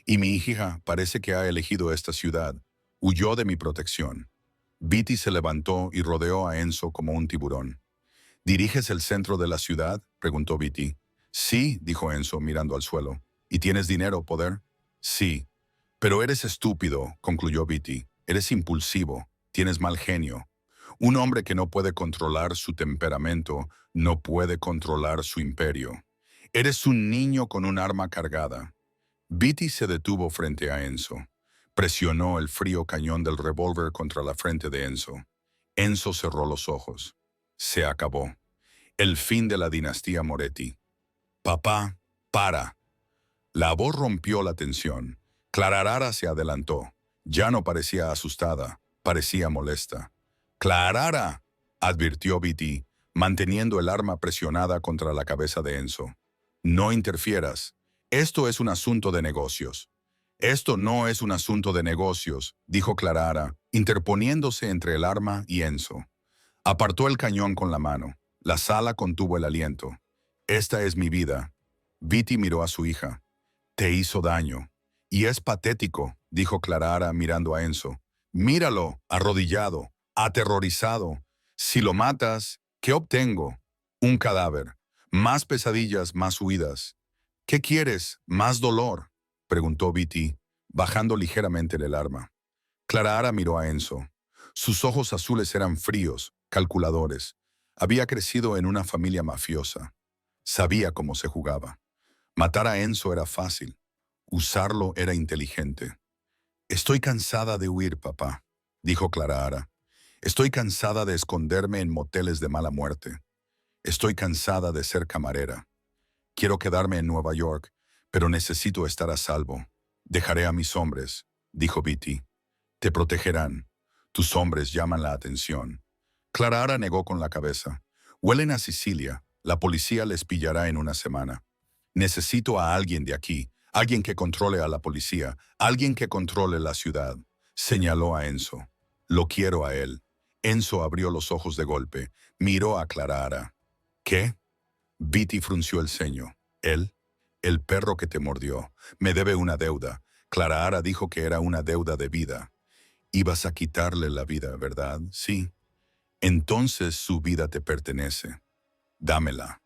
«Y mi hija parece que ha elegido esta ciudad. Huyó de mi protección». Beatty se levantó y rodeó a Enzo como un tiburón. «¿Diriges el centro de la ciudad?», preguntó Beatty. «Sí», dijo Enzo mirando al suelo. «¿Y tienes dinero, poder?» «Sí». «Pero eres estúpido», concluyó Beatty. «Eres impulsivo, tienes mal genio. Un hombre que no puede controlar su temperamento no puede controlar su imperio. Eres un niño con un arma cargada». Beatty se detuvo frente a Enzo. Presionó el frío cañón del revólver contra la frente de Enzo. Enzo cerró los ojos. Se acabó. El fin de la dinastía Moretti. «Papá, para». La voz rompió la tensión. Clara se adelantó. Ya no parecía asustada, parecía molesta. «Clara», advirtió Beatty, manteniendo el arma presionada contra la cabeza de Enzo. «No interfieras. Esto es un asunto de negocios». «Esto no es un asunto de negocios», dijo Clara, interponiéndose entre el arma y Enzo. Apartó el cañón con la mano. La sala contuvo el aliento. «Esta es mi vida». Beatty miró a su hija. «Te hizo daño». «Y es patético», dijo Clara mirando a Enzo. «Míralo, arrodillado, aterrorizado. Si lo matas, ¿qué obtengo? Un cadáver. Más pesadillas, más huidas». «¿Qué quieres? ¿Más dolor?», preguntó Beatty, bajando ligeramente el arma. Clara miró a Enzo. Sus ojos azules eran fríos, calculadores. Había crecido en una familia mafiosa. Sabía cómo se jugaba. Matar a Enzo era fácil. Usarlo era inteligente. Estoy cansada de huir, papá, dijo Clara Ara. Estoy cansada de esconderme en moteles de mala muerte. Estoy cansada de ser camarera. Quiero quedarme en Nueva York, pero necesito estar a salvo. Dejaré a mis hombres, dijo Beatty. Te protegerán. Tus hombres llaman la atención. Clara Ara negó con la cabeza. Huelen a Sicilia. La policía les pillará en una semana. Necesito a alguien de aquí, alguien que controle a la policía, alguien que controle la ciudad, señaló a Enzo. Lo quiero a él. Enzo abrió los ojos de golpe, miró a Clara Ara. ¿Qué? Beatty frunció el ceño. Él, el perro que te mordió, me debe una deuda. Clara Ara dijo que era una deuda de vida. Ibas a quitarle la vida, ¿verdad? Sí. Entonces su vida te pertenece. Dámela.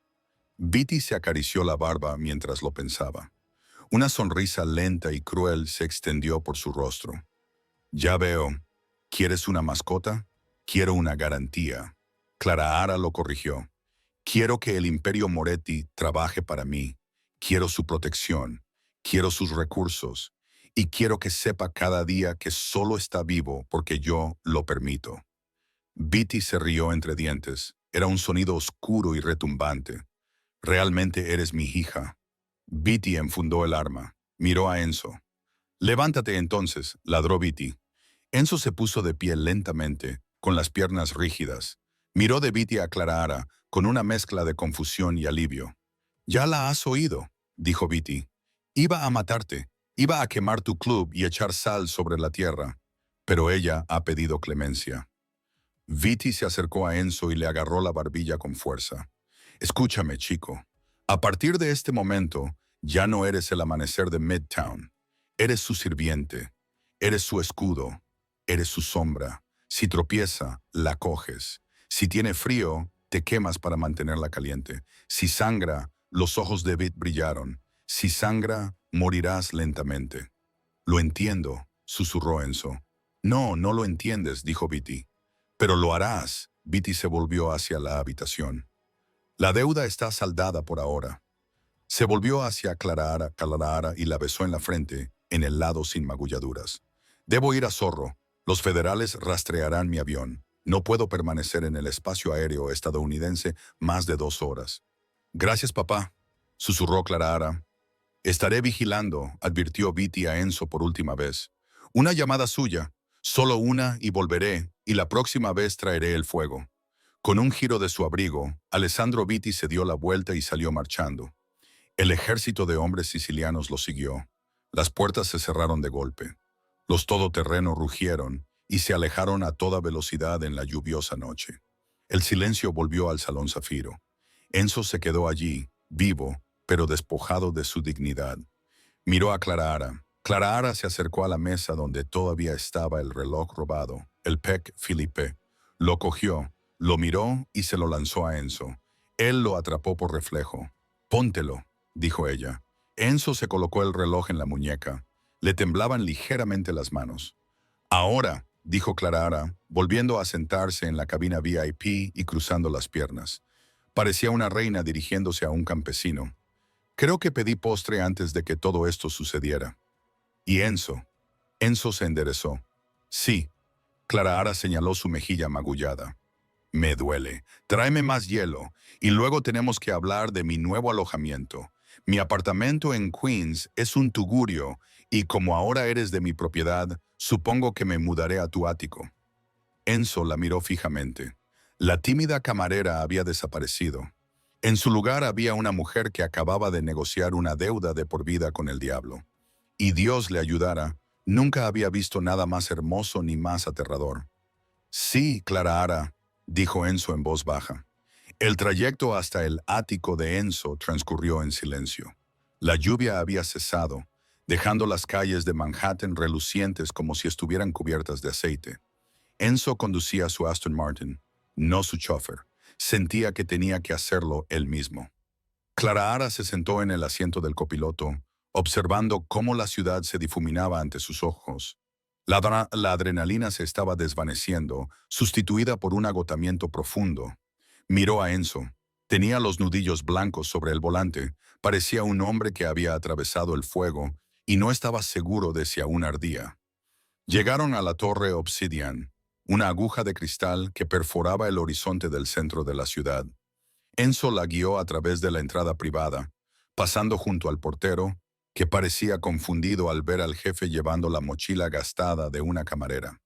Beatty se acarició la barba mientras lo pensaba. Una sonrisa lenta y cruel se extendió por su rostro. Ya veo. ¿Quieres una mascota? Quiero una garantía. Clara Ara lo corrigió. Quiero que el Imperio Moretti trabaje para mí. Quiero su protección. Quiero sus recursos. Y quiero que sepa cada día que solo está vivo porque yo lo permito. Beatty se rió entre dientes. Era un sonido oscuro y retumbante. Realmente eres mi hija. Beatty enfundó el arma. Miró a Enzo. Levántate entonces, ladró Beatty. Enzo se puso de pie lentamente, con las piernas rígidas. Miró de Beatty a Clara Ara, con una mezcla de confusión y alivio. Ya la has oído, dijo Beatty. Iba a matarte, iba a quemar tu club y echar sal sobre la tierra. Pero ella ha pedido clemencia. Beatty se acercó a Enzo y le agarró la barbilla con fuerza. Escúchame, chico. A partir de este momento, ya no eres el amanecer de Midtown. Eres su sirviente. Eres su escudo. Eres su sombra. Si tropieza, la coges. Si tiene frío, te quemas para mantenerla caliente. Si sangra, los ojos de Beat brillaron. Si sangra, morirás lentamente. Lo entiendo, susurró Enzo. No, no lo entiendes, dijo Beatty. Pero lo harás. Beatty se volvió hacia la habitación. La deuda está saldada por ahora. Se volvió hacia Clara Ara y la besó en la frente, en el lado sin magulladuras. Debo ir a Zorro. Los federales rastrearán mi avión. No puedo permanecer en el espacio aéreo estadounidense más de 2 horas. Gracias, papá, susurró Clara Ara. Estaré vigilando, advirtió Beatty a Enzo por última vez. Una llamada suya, solo una y volveré, y la próxima vez traeré el fuego. Con un giro de su abrigo, Alessandro Beatty se dio la vuelta y salió marchando. El ejército de hombres sicilianos lo siguió. Las puertas se cerraron de golpe. Los todoterrenos rugieron y se alejaron a toda velocidad en la lluviosa noche. El silencio volvió al Salón Zafiro. Enzo se quedó allí, vivo, pero despojado de su dignidad. Miró a Clara Ara. Clara Ara se acercó a la mesa donde todavía estaba el reloj robado, el Patek Philippe. Lo cogió, lo miró y se lo lanzó a Enzo. Él lo atrapó por reflejo. «Póntelo», dijo ella. Enzo se colocó el reloj en la muñeca. Le temblaban ligeramente las manos. «Ahora», dijo Clara Ara, volviendo a sentarse en la cabina VIP y cruzando las piernas. Parecía una reina dirigiéndose a un campesino. «Creo que pedí postre antes de que todo esto sucediera». «¿Y Enzo?» Enzo se enderezó. «Sí». Clara Ara señaló su mejilla magullada. «Me duele. Tráeme más hielo. Y luego tenemos que hablar de mi nuevo alojamiento. Mi apartamento en Queens es un tugurio, y como ahora eres de mi propiedad, supongo que me mudaré a tu ático». Enzo la miró fijamente. La tímida camarera había desaparecido. En su lugar había una mujer que acababa de negociar una deuda de por vida con el diablo. Y Dios le ayudara, nunca había visto nada más hermoso ni más aterrador. «Sí, Clara Ara», dijo Enzo en voz baja. El trayecto hasta el ático de Enzo transcurrió en silencio. La lluvia había cesado, dejando las calles de Manhattan relucientes como si estuvieran cubiertas de aceite. Enzo conducía su Aston Martin, no su chofer. Sentía que tenía que hacerlo él mismo. Clara Ara se sentó en el asiento del copiloto, observando cómo la ciudad se difuminaba ante sus ojos. La adrenalina se estaba desvaneciendo, sustituida por un agotamiento profundo. Miró a Enzo. Tenía los nudillos blancos sobre el volante. Parecía un hombre que había atravesado el fuego y no estaba seguro de si aún ardía. Llegaron a la torre Obsidian, una aguja de cristal que perforaba el horizonte del centro de la ciudad. Enzo la guió a través de la entrada privada, pasando junto al portero, que parecía confundido al ver al jefe llevando la mochila gastada de una camarera.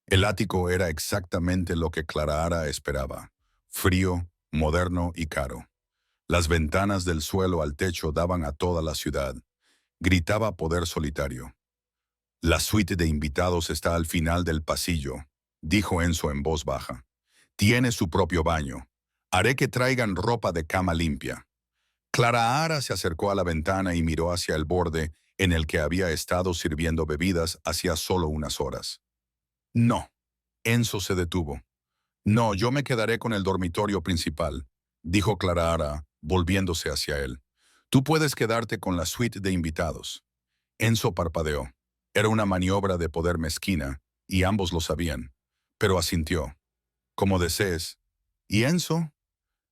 El ático era exactamente lo que Clara esperaba: frío, moderno y caro. Las ventanas del suelo al techo daban a toda la ciudad. Gritaba poder solitario. La suite de invitados está al final del pasillo, dijo Enzo en voz baja. Tiene su propio baño. Haré que traigan ropa de cama limpia. Clara se acercó a la ventana y miró hacia el borde en el que había estado sirviendo bebidas hacía solo unas horas. No. Enzo se detuvo. No, yo me quedaré con el dormitorio principal, dijo Clara, volviéndose hacia él. Tú puedes quedarte con la suite de invitados. Enzo parpadeó. Era una maniobra de poder mezquina, y ambos lo sabían, pero asintió. Como desees. ¿Y Enzo?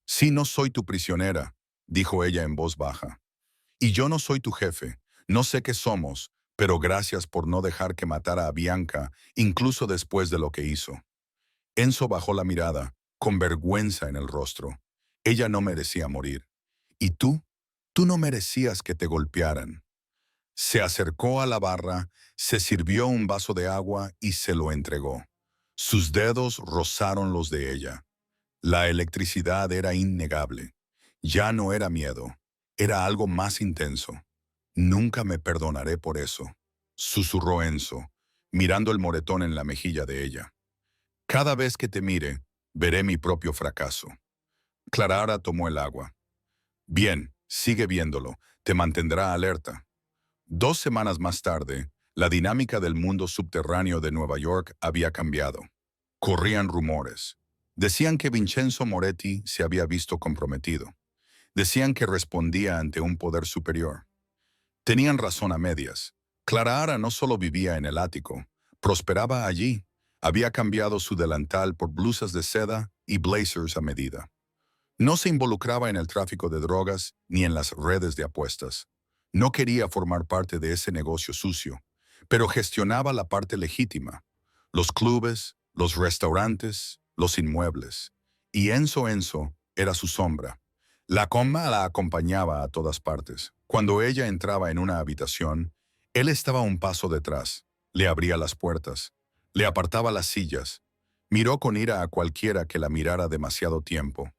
Sí, no soy tu prisionera, dijo ella en voz baja. Y yo no soy tu jefe. No sé qué somos, pero gracias por no dejar que matara a Bianca, incluso después de lo que hizo. Enzo bajó la mirada, con vergüenza en el rostro. Ella no merecía morir. ¿Y tú? Tú no merecías que te golpearan. Se acercó a la barra, se sirvió un vaso de agua y se lo entregó. Sus dedos rozaron los de ella. La electricidad era innegable. Ya no era miedo, era algo más intenso. Nunca me perdonaré por eso, susurró Enzo, mirando el moretón en la mejilla de ella. Cada vez que te mire, veré mi propio fracaso. Clara tomó el agua. Bien, sigue viéndolo, te mantendrá alerta. 2 semanas más tarde, la dinámica del mundo subterráneo de Nueva York había cambiado. Corrían rumores. Decían que Vincenzo Moretti se había visto comprometido. Decían que respondía ante un poder superior. Tenían razón a medias. Clara no solo vivía en el ático, prosperaba allí. Había cambiado su delantal por blusas de seda y blazers a medida. No se involucraba en el tráfico de drogas ni en las redes de apuestas. No quería formar parte de ese negocio sucio, pero gestionaba la parte legítima: los clubes, los restaurantes, los inmuebles. Y Enzo era su sombra. La coma la acompañaba a todas partes. Cuando ella entraba en una habitación, él estaba un paso detrás. Le abría las puertas, le apartaba las sillas. Miró con ira a cualquiera que la mirara demasiado tiempo.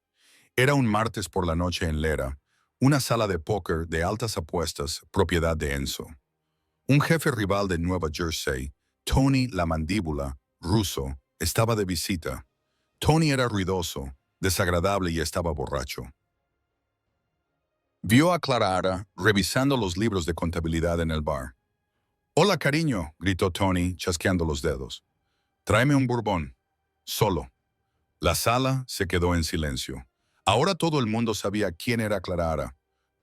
Era un martes por la noche en Lera, una sala de póker de altas apuestas, propiedad de Enzo. Un jefe rival de Nueva Jersey, Tony la Mandíbula, ruso, estaba de visita. Tony era ruidoso, desagradable y estaba borracho. Vio a Clara revisando los libros de contabilidad en el bar. «Hola, cariño», gritó Tony, chasqueando los dedos. «Tráeme un bourbon. Solo». La sala se quedó en silencio. Ahora todo el mundo sabía quién era Clara,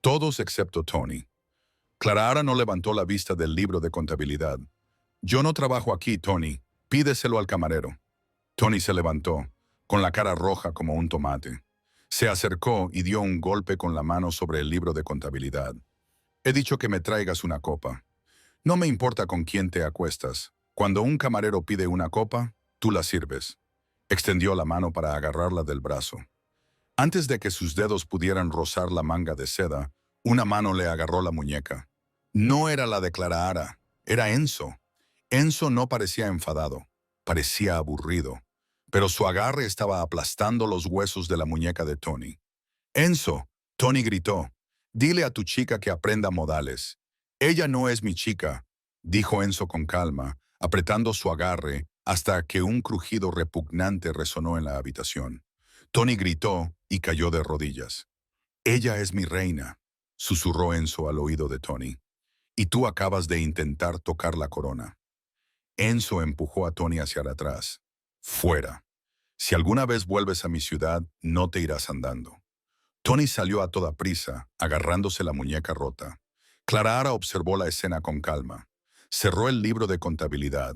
todos excepto Tony. Clara no levantó la vista del libro de contabilidad. «Yo no trabajo aquí, Tony. Pídeselo al camarero». Tony se levantó, con la cara roja como un tomate. Se acercó y dio un golpe con la mano sobre el libro de contabilidad. «He dicho que me traigas una copa. No me importa con quién te acuestas. Cuando un camarero pide una copa, tú la sirves». Extendió la mano para agarrarla del brazo. Antes de que sus dedos pudieran rozar la manga de seda, una mano le agarró la muñeca. No era la de Clara, era Enzo. Enzo no parecía enfadado, parecía aburrido, pero su agarre estaba aplastando los huesos de la muñeca de Tony. «Enzo», Tony gritó, «dile a tu chica que aprenda modales». «Ella no es mi chica», dijo Enzo con calma, apretando su agarre hasta que un crujido repugnante resonó en la habitación. Tony gritó y cayó de rodillas. «Ella es mi reina», susurró Enzo al oído de Tony. «Y tú acabas de intentar tocar la corona». Enzo empujó a Tony hacia atrás. «Fuera. Si alguna vez vuelves a mi ciudad, no te irás andando». Tony salió a toda prisa, agarrándose la muñeca rota. Clara observó la escena con calma. Cerró el libro de contabilidad.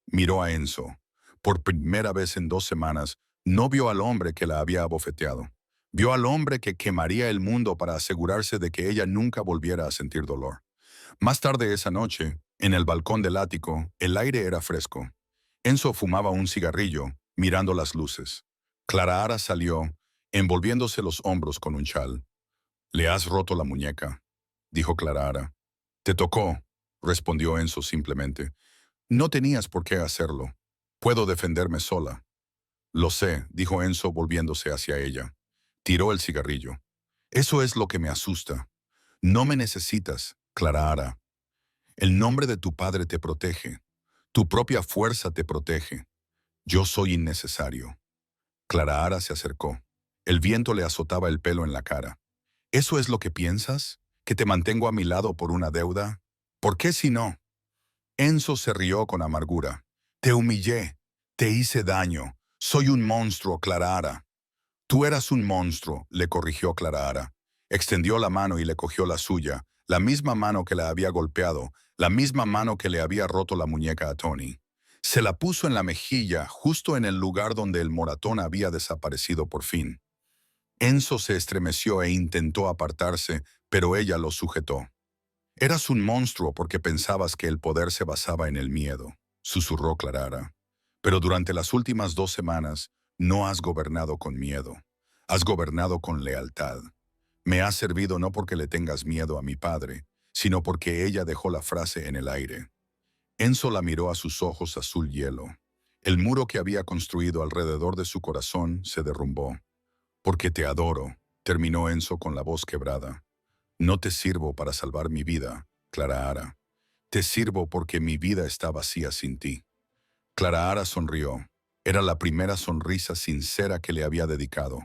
Miró a Enzo. Por primera vez en 2 semanas, no vio al hombre que la había abofeteado. Vio al hombre que quemaría el mundo para asegurarse de que ella nunca volviera a sentir dolor. Más tarde esa noche, en el balcón del ático, el aire era fresco. Enzo fumaba un cigarrillo, mirando las luces. Clara Ara salió, envolviéndose los hombros con un chal. «Le has roto la muñeca», dijo Clara Ara. «Te tocó», respondió Enzo simplemente. «No tenías por qué hacerlo. Puedo defenderme sola». «Lo sé», dijo Enzo volviéndose hacia ella. Tiró el cigarrillo. «Eso es lo que me asusta. No me necesitas, Clara Ara. El nombre de tu padre te protege. Tu propia fuerza te protege. Yo soy innecesario». Clara Ara se acercó. El viento le azotaba el pelo en la cara. «¿Eso es lo que piensas? ¿Que te mantengo a mi lado por una deuda? ¿Por qué si no?» Enzo se rió con amargura. «Te humillé. Te hice daño. Soy un monstruo, Clara Ara». «Tú eras un monstruo», le corrigió Clara Ara. Extendió la mano y le cogió la suya, la misma mano que la había golpeado, la misma mano que le había roto la muñeca a Tony. Se la puso en la mejilla, justo en el lugar donde el moratón había desaparecido por fin. Enzo se estremeció e intentó apartarse, pero ella lo sujetó. «Eras un monstruo porque pensabas que el poder se basaba en el miedo», susurró Clara Ara. «Pero durante las últimas 2 semanas no has gobernado con miedo. Has gobernado con lealtad. Me has servido no porque le tengas miedo a mi padre, sino porque ella dejó la frase en el aire». Enzo la miró a sus ojos azul hielo. El muro que había construido alrededor de su corazón se derrumbó. «Porque te adoro», terminó Enzo con la voz quebrada. «No te sirvo para salvar mi vida, Clara Ara. Te sirvo porque mi vida está vacía sin ti». Clara Ara sonrió. Era la primera sonrisa sincera que le había dedicado.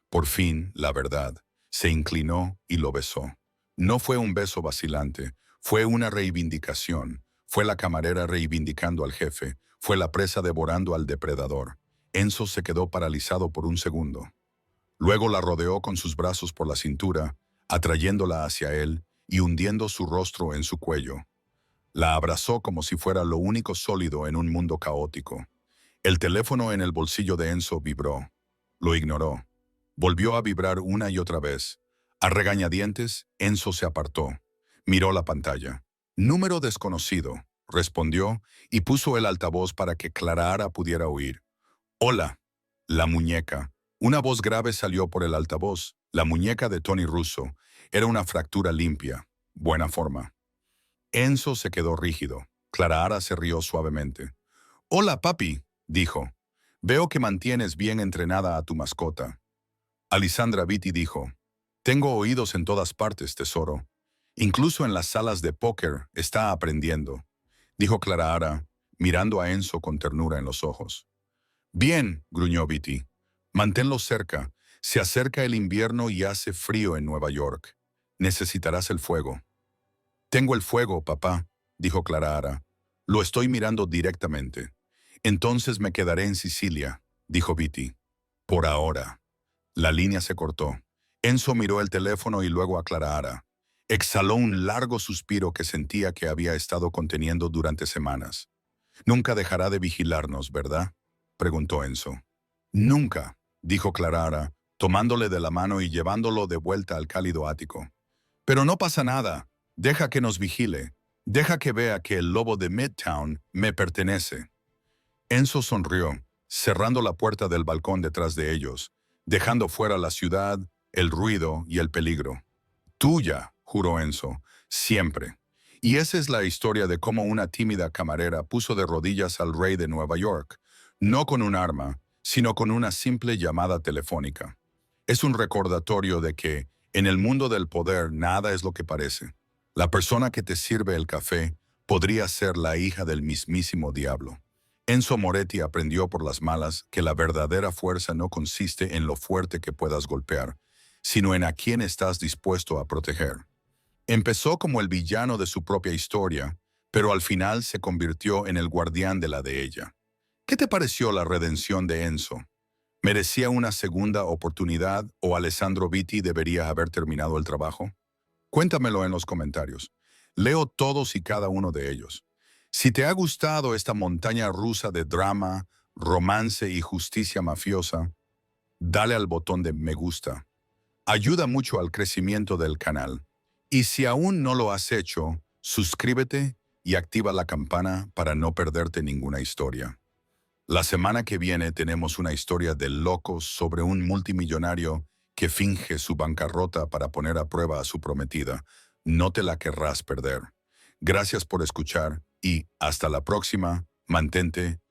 Por fin, la verdad. Se inclinó y lo besó. No fue un beso vacilante, fue una reivindicación. Fue la camarera reivindicando al jefe, fue la presa devorando al depredador. Enzo se quedó paralizado por un segundo. Luego la rodeó con sus brazos por la cintura, atrayéndola hacia él y hundiendo su rostro en su cuello. La abrazó como si fuera lo único sólido en un mundo caótico. El teléfono en el bolsillo de Enzo vibró. Lo ignoró. Volvió a vibrar una y otra vez. A regañadientes, Enzo se apartó. Miró la pantalla. «Número desconocido», respondió y puso el altavoz para que Clara Ara pudiera oír. «Hola». La muñeca. Una voz grave salió por el altavoz. La muñeca de Tony Russo. Era una fractura limpia. Buena forma. Enzo se quedó rígido. Clara Ara se rió suavemente. «Hola, papi», dijo. «Veo que mantienes bien entrenada a tu mascota». Alessandra Vitti dijo. «Tengo oídos en todas partes, tesoro. Incluso en las salas de póker está aprendiendo», dijo Clara Ara, mirando a Enzo con ternura en los ojos. «Bien», gruñó Vitti. «Manténlo cerca. Se acerca el invierno y hace frío en Nueva York. Necesitarás el fuego». «Tengo el fuego, papá», dijo Clara Ara. «Lo estoy mirando directamente». «Entonces me quedaré en Sicilia», dijo Vitti. «Por ahora». La línea se cortó. Enzo miró el teléfono y luego a Clara Ara. Exhaló un largo suspiro que sentía que había estado conteniendo durante semanas. «Nunca dejará de vigilarnos, ¿verdad?», preguntó Enzo. «Nunca», dijo Clara Ara, tomándole de la mano y llevándolo de vuelta al cálido ático. «Pero no pasa nada. Deja que nos vigile. Deja que vea que el lobo de Midtown me pertenece». Enzo sonrió, cerrando la puerta del balcón detrás de ellos, dejando fuera la ciudad, el ruido y el peligro. «Tuya», juró Enzo, «siempre». Y esa es la historia de cómo una tímida camarera puso de rodillas al rey de Nueva York, no con un arma, sino con una simple llamada telefónica. Es un recordatorio de que, en el mundo del poder, nada es lo que parece. La persona que te sirve el café podría ser la hija del mismísimo diablo. Enzo Moretti aprendió por las malas que la verdadera fuerza no consiste en lo fuerte que puedas golpear, sino en a quién estás dispuesto a proteger. Empezó como el villano de su propia historia, pero al final se convirtió en el guardián de la de ella. ¿Qué te pareció la redención de Enzo? ¿Merecía una segunda oportunidad o Alessandro Vitti debería haber terminado el trabajo? Cuéntamelo en los comentarios. Leo todos y cada uno de ellos. Si te ha gustado esta montaña rusa de drama, romance y justicia mafiosa, dale al botón de me gusta. Ayuda mucho al crecimiento del canal. Y si aún no lo has hecho, suscríbete y activa la campana para no perderte ninguna historia. La semana que viene tenemos una historia de locos sobre un multimillonario que finge su bancarrota para poner a prueba a su prometida. No te la querrás perder. Gracias por escuchar y hasta la próxima. Mantente